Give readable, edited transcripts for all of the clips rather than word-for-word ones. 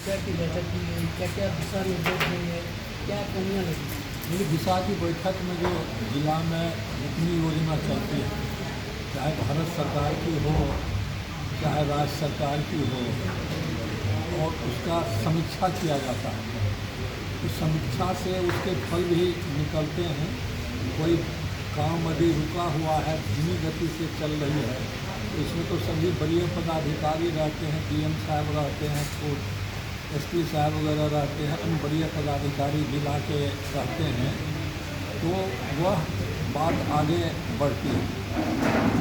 क्या की बैठक की गई, क्या क्या दिशा निर्देश दिए, क्या कमियाँ लगी? मेरी दिशा की बैठक में जो जिला में जितनी योजना चलती है, चाहे भारत सरकार की हो, चाहे राज्य सरकार की हो, और उसका समीक्षा किया जाता है। उस समीक्षा से उसके फल भी निकलते हैं। कोई काम अभी रुका हुआ है, धीमी गति से चल रही है, तो इसमें तो सभी वरीय पदाधिकारी रहते हैं, डीएम साहब रहते हैं, तो एसपी साहब वगैरह रहते हैं, अन्य वरीय पदाधिकारी जिला के रहते हैं, तो वह बात आगे बढ़ती है।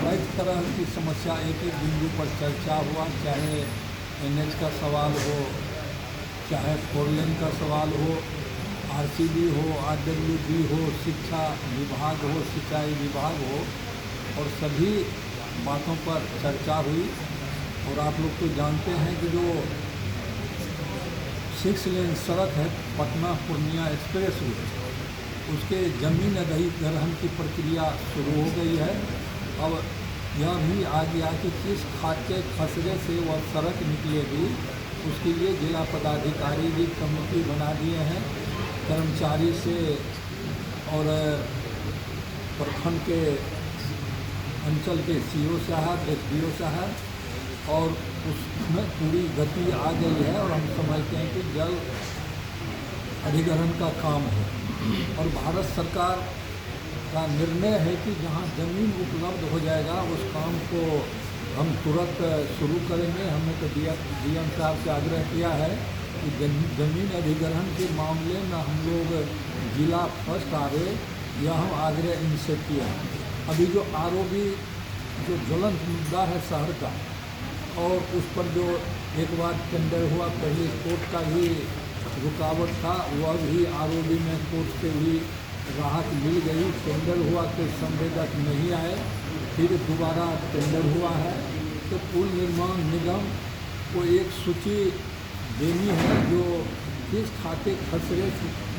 कई तरह की समस्या एक एक बिंदु पर चर्चा हुआ, चाहे एनएच का सवाल हो, चाहे फोर लेन का सवाल हो, आरसीबी हो, आरडब्ल्यूडी हो, शिक्षा विभाग हो, सिंचाई विभाग हो, और सभी बातों पर चर्चा हुई। और आप लोग तो जानते हैं कि जो 6 लेन सड़क है पटना पूर्णिया एक्सप्रेस वे, उसके ज़मीन अधिग्रहण की प्रक्रिया शुरू हो गई है। अब यह भी आ गया कि किस खाते खसरे से वह सड़क निकलेगी, उसके लिए जिला पदाधिकारी भी कमेटी बना दिए हैं, कर्मचारी से और प्रखंड के अंचल के सीओ साहब, एसडीओ साहब, और उसमें पूरी गति आ गई है। और हम समझते हैं कि जल्द अधिग्रहण का काम है, और भारत सरकार का निर्णय है कि जहां ज़मीन उपलब्ध हो जाएगा उस काम को हम तुरंत शुरू करेंगे। हमने तो डीएम साहब से आग्रह किया है कि ज़मीन अधिग्रहण के मामले में हम लोग जिला फर्स्ट आवे, यह हम आग्रह इनसे किया। अभी जो आरओबी जो ज्वलंत मुद्दा है शहर का, और उस पर जो एक बार टेंडर हुआ, पहले कोर्ट का भी रुकावट था, वह भी आरओबी में कोर्ट से भी राहत मिल गई। टेंडर हुआ तो संवेदक नहीं आए, फिर दोबारा टेंडर हुआ है, तो पुल निर्माण निगम को एक सूची देनी है जो किस खाते खसरे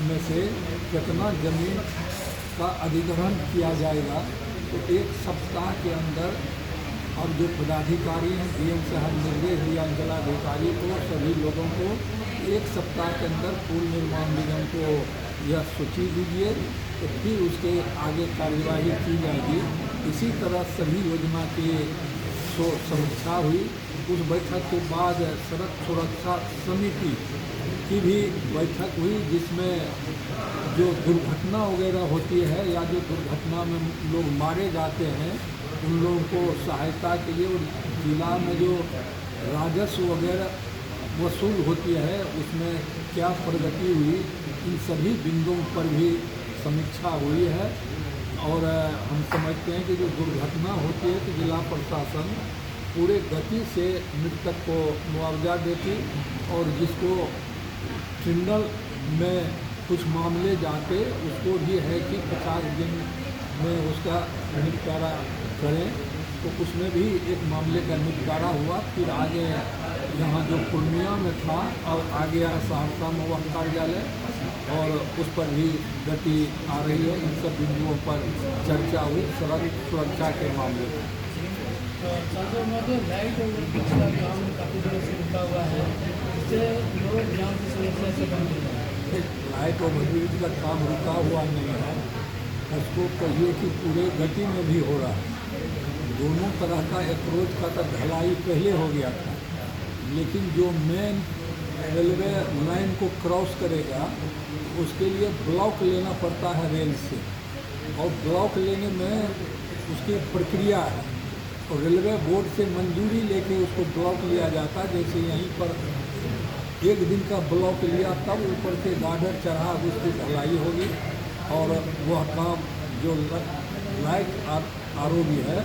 में से कितना ज़मीन का अधिग्रहण किया जाएगा। तो एक सप्ताह के अंदर अब जो पदाधिकारी हैं, डीएम साहब निर्देश दिया अंचलाधिकारी को, सभी लोगों को एक सप्ताह के अंदर पुल निर्माण निगम को यह सूची दीजिए, तो फिर उसके आगे कार्यवाही की जाएगी। इसी तरह सभी योजना की समीक्षा हुई। उस बैठक के बाद सड़क सुरक्षा समिति की भी बैठक हुई, जिसमें जो दुर्घटना वगैरह होती है या जो दुर्घटना में लोग मारे जाते हैं, उन लोगों को सहायता के लिए, और जिला में जो राजस्व वगैरह वसूल होती है उसमें क्या प्रगति हुई, इन सभी बिंदुओं पर भी समीक्षा हुई है। और हम समझते हैं कि जो दुर्घटना होती है तो जिला प्रशासन पूरे गति से मृतक को मुआवजा देती, और जिसको ट्रिब्यूनल में कुछ मामले जाते उसको भी है कि 50 दिन में उसका निपटारा करें। तो उसमें भी एक मामले का निपटारा हुआ। फिर आगे यहाँ जो पूर्णिया में था और आ गया सहरसा में वह कार्यालय, और उस पर भी गति आ रही है। इन सब बिंदुओं पर चर्चा हुई सड़क सुरक्षा के मामले में। लाइट और ब्रिज का काम काफ़ी देर से रुका हुआ है, इससे लोग जाम की समस्या से बन रही है। लाइट और ब्रिज का काम रुका हुआ नहीं है, उसको कहिए कि पूरे गति में भी हो रहा है। दोनों तरह का अप्रोच का तो ढलाई पहले हो गया था, लेकिन जो मेन रेलवे लाइन को क्रॉस करेगा उसके लिए ब्लॉक लेना पड़ता है रेल से, और ब्लॉक लेने में उसकी प्रक्रिया है, और रेलवे बोर्ड से मंजूरी लेके उसको ब्लॉक लिया जाता। जैसे यहीं पर एक दिन का ब्लॉक लिया, तब ऊपर से गार्डर चढ़ा उसकी ढलाई होगी, और वह काम जो लाइट आरओबी है